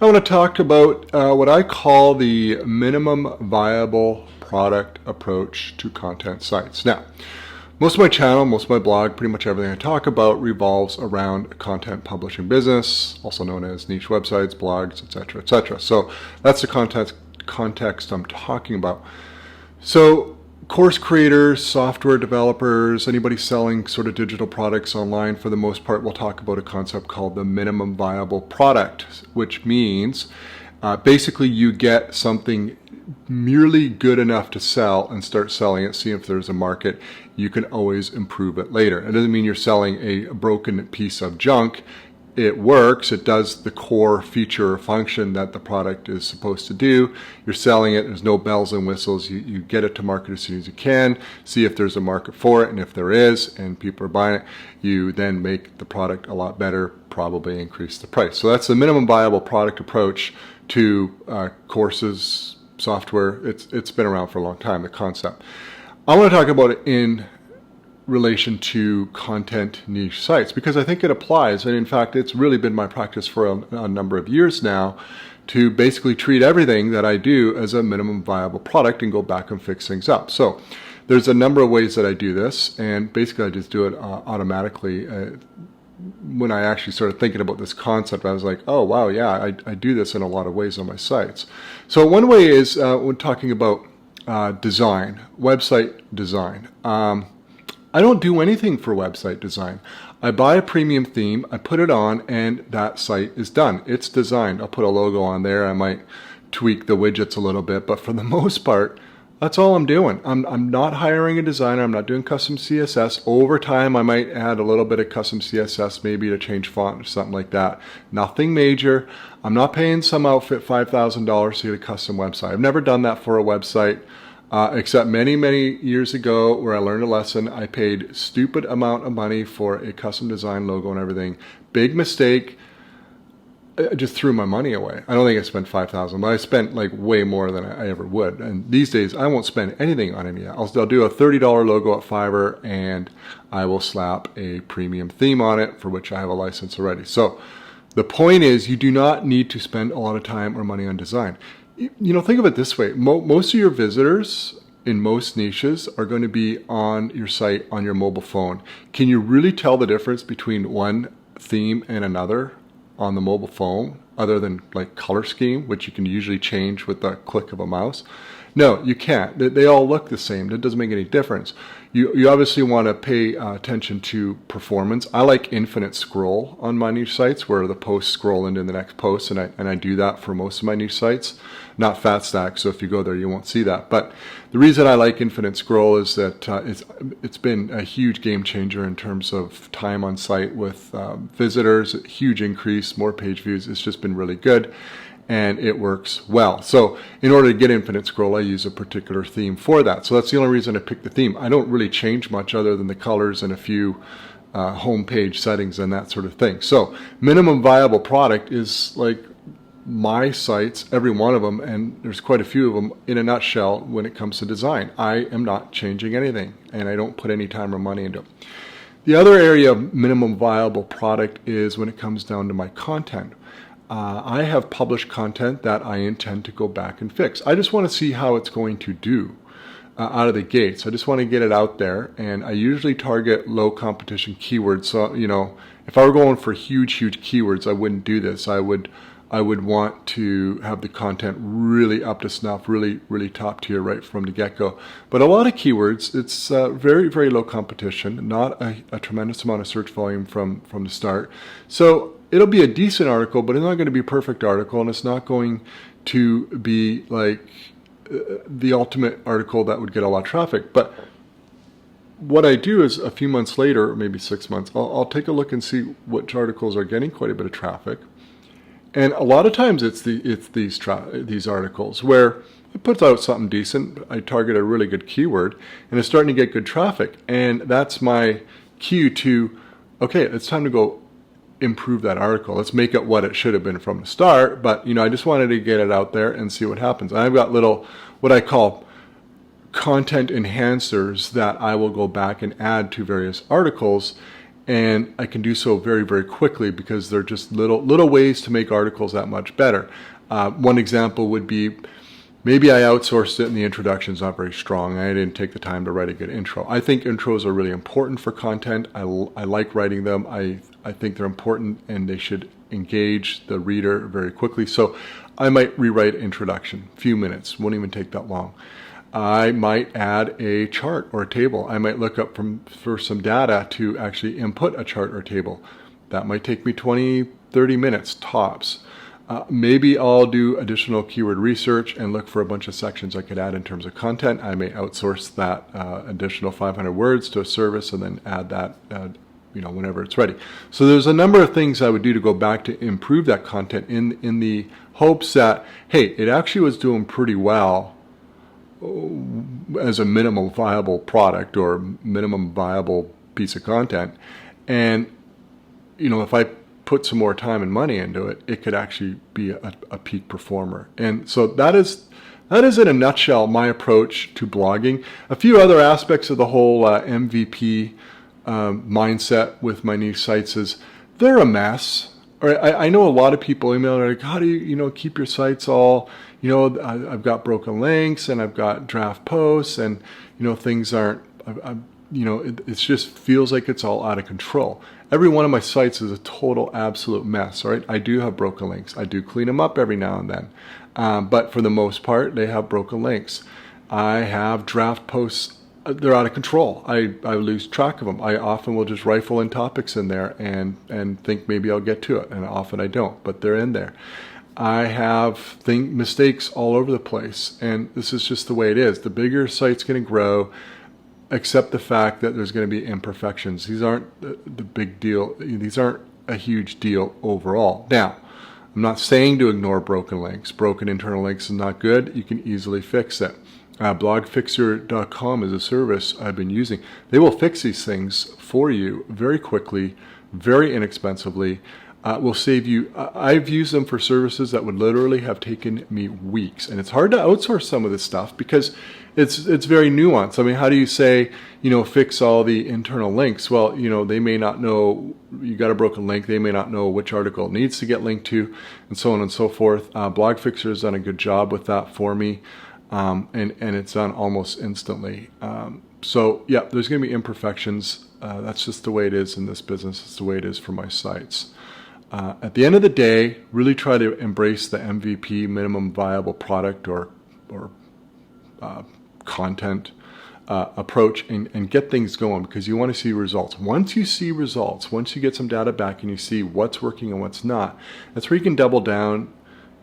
I want to talk about what I call the minimum viable product approach to content sites. Now, most of my channel, most of my blog, pretty much everything I talk about revolves around content publishing business, also known as niche websites, blogs, etc., etc. So that's the context I'm talking about. So course creators, software developers, anybody selling sort of digital products online, for the most part, will talk about a concept called the minimum viable product, which means basically you get something merely good enough to sell and start selling it, see if there's a market. You can always improve it later. It doesn't mean you're selling a broken piece of junk. It works, it does the core feature or function that the product is supposed to do. You're selling it, there's no bells and whistles. You get it to market as soon as you can, see if there's a market for it, and if there is and people are buying it, you then make the product a lot better, probably increase the price. So that's the minimum viable product approach to courses, software. It's been around for a long time, the concept. I want to talk about it in relation to content niche sites because I think it applies, and in fact it's really been my practice for a number of years now to basically treat everything that I do as a minimum viable product and go back and fix things up. So there's a number of ways that I do this, and basically I just do it automatically. When I actually started thinking about this concept, I was like, oh wow, yeah, I do this in a lot of ways on my sites. So one way is when talking about design, website design. I don't do anything for website design. I buy a premium theme, I put it on, and that site is done. It's designed. I'll put a logo on there. I might tweak the widgets a little bit, but for the most part, that's all I'm doing. I'm not hiring a designer. I'm not doing custom CSS. Over time, I might add a little bit of custom CSS, maybe to change font or something like that. Nothing major. I'm not paying some outfit $5,000 to get a custom website. I've never done that for a website. Except many, many years ago where I learned a lesson. I paid stupid amount of money for a custom design logo and everything. Big mistake. I just threw my money away. I don't think I spent $5,000, but I spent like way more than I ever would. And these days I won't spend anything on any of that. I'll do a $30 logo at Fiverr and I will slap a premium theme on it for which I have a license already. So the point is you do not need to spend a lot of time or money on design. You know, think of it this way. Most of your visitors in most niches are going to be on your site on your mobile phone. Can you really tell the difference between one theme and another on the mobile phone, other than like color scheme, which you can usually change with the click of a mouse? No, you can't. They all look the same. It doesn't make any difference. You obviously want to pay attention to performance. I like infinite scroll on my niche sites where the posts scroll into the next post, and I do that for most of my niche sites. Not fat stack, so if you go there you won't see that. But the reason I like infinite scroll is that it's been a huge game changer in terms of time on site with visitors, a huge increase, more page views. It's just been really good. And it works well. So in order to get infinite scroll, I use a particular theme for that. So that's the only reason I picked the theme. I don't really change much other than the colors and a few home page settings and that sort of thing. So minimum viable product is like my sites, every one of them, and there's quite a few of them in a nutshell when it comes to design. I am not changing anything and I don't put any time or money into it. The other area of minimum viable product is when it comes down to my content. I have published content that I intend to go back and fix. I just want to see how it's going to do out of the gates. I just want to get it out there, and I usually target low competition keywords. So, you know, if I were going for huge keywords, I wouldn't do this. I would want to have the content really up to snuff, really top tier right from the get-go. But a lot of keywords, it's very low competition, not a tremendous amount of search volume from the start. So it'll be a decent article, but it's not going to be a perfect article, and it's not going to be like the ultimate article that would get a lot of traffic. But what I do is a few months later, or maybe 6 months, I'll take a look and see which articles are getting quite a bit of traffic. And a lot of times it's these articles where it puts out something decent. I target a really good keyword, and it's starting to get good traffic. And that's my cue to, okay, it's time to go improve that article. Let's make it what it should have been from the start. But, you know, I just wanted to get it out there and see what happens. And I've got little, what I call content enhancers that I will go back and add to various articles. and I can do so very, very quickly because they're just little ways to make articles that much better. One example would be, maybe I outsourced it and the introduction's not very strong. I didn't take the time to write a good intro. I think intros are really important for content. I like writing them. I think they're important and they should engage the reader very quickly. So I might rewrite introduction, a few minutes, won't even take that long. I might add a chart or a table. I might look up for some data to actually input a chart or table. That might take me 20, 30 minutes tops. Maybe I'll do additional keyword research and look for a bunch of sections I could add in terms of content. I may outsource that additional 500 words to a service and then add that whenever it's ready. So there's a number of things I would do to go back to improve that content in the hopes that, hey, it actually was doing pretty well as a minimum viable product or minimum viable piece of content. And, if I put some more time and money into it, it could actually be a peak performer. And so that is in a nutshell my approach to blogging. A few other aspects of the whole MVP mindset with my niche sites is they're a mess. I know a lot of people email like, how do you keep your sites all, I've got broken links and I've got draft posts and, things aren't, it just feels like it's all out of control. Every one of my sites is a total absolute mess, right? I do have broken links. I do clean them up every now and then. But for the most part, they have broken links. I have draft posts. They're out of control. I lose track of them. I often will just rifle in topics in there and think maybe I'll get to it. And often I don't, but they're in there. I have mistakes all over the place. And this is just the way it is. The bigger site's going to grow, accept the fact that there's going to be imperfections. These aren't the big deal. These aren't a huge deal overall. Now, I'm not saying to ignore broken links. Broken internal links is not good. You can easily fix it. BlogFixer.com is a service I've been using. They will fix these things for you very quickly, very inexpensively. Will save you. I've used them for services that would literally have taken me weeks. And it's hard to outsource some of this stuff because it's very nuanced. I mean, how do you say, fix all the internal links? Well, they may not know you got a broken link. They may not know which article it needs to get linked to, and so on and so forth. BlogFixer has done a good job with that for me. And it's done almost instantly. So yeah, there's going to be imperfections. That's just the way it is in this business. It's the way it is for my sites. At the end of the day, really try to embrace the MVP, minimum viable product or content approach and get things going because you want to see results. Once you see results, once you get some data back and you see what's working and what's not, that's where you can double down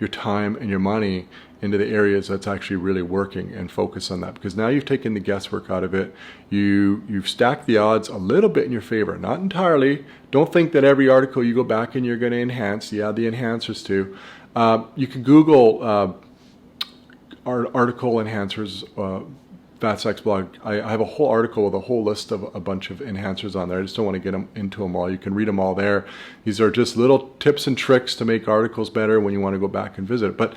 your time and your money into the areas that's actually really working and focus on that, because now you've taken the guesswork out of it. You've stacked the odds a little bit in your favor, not entirely. Don't think that every article you go back and you're going to enhance. You add the enhancers too. You can Google article enhancers, FatSack's blog. I have a whole article with a whole list of a bunch of enhancers on there. I just don't want to get into them all. You can read them all there. These are just little tips and tricks to make articles better when you want to go back and visit. But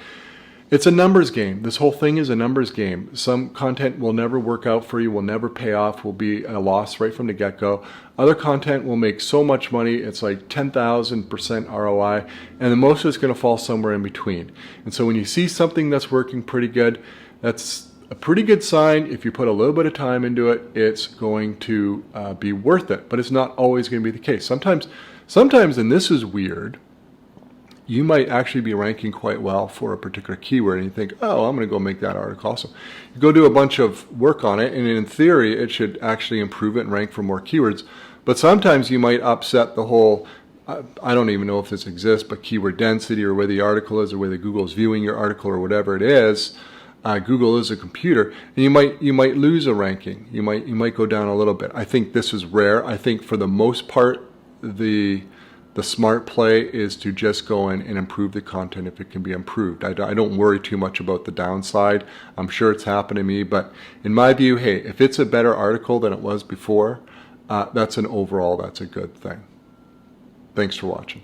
it's a numbers game. This whole thing is a numbers game. Some content will never work out for you, will never pay off, will be a loss right from the get-go. Other content will make so much money, it's like 10,000% ROI, and the most of it's going to fall somewhere in between. And so when you see something that's working pretty good, that's a pretty good sign. If you put a little bit of time into it, it's going to be worth it. But it's not always going to be the case. Sometimes, and this is weird, you might actually be ranking quite well for a particular keyword and you think, oh, I'm going to go make that article also. You go do a bunch of work on it and in theory it should actually improve it and rank for more keywords. But sometimes you might upset the whole, I don't even know if this exists, but keyword density or where the article is or whether Google is viewing your article or whatever it is. Google is a computer, and you might lose a ranking. You might go down a little bit. I think this is rare. I think for the most part, the smart play is to just go in and improve the content if it can be improved. I don't worry too much about the downside. I'm sure it's happened to me, but in my view, hey, if it's a better article than it was before, that's a good thing. Thanks for watching.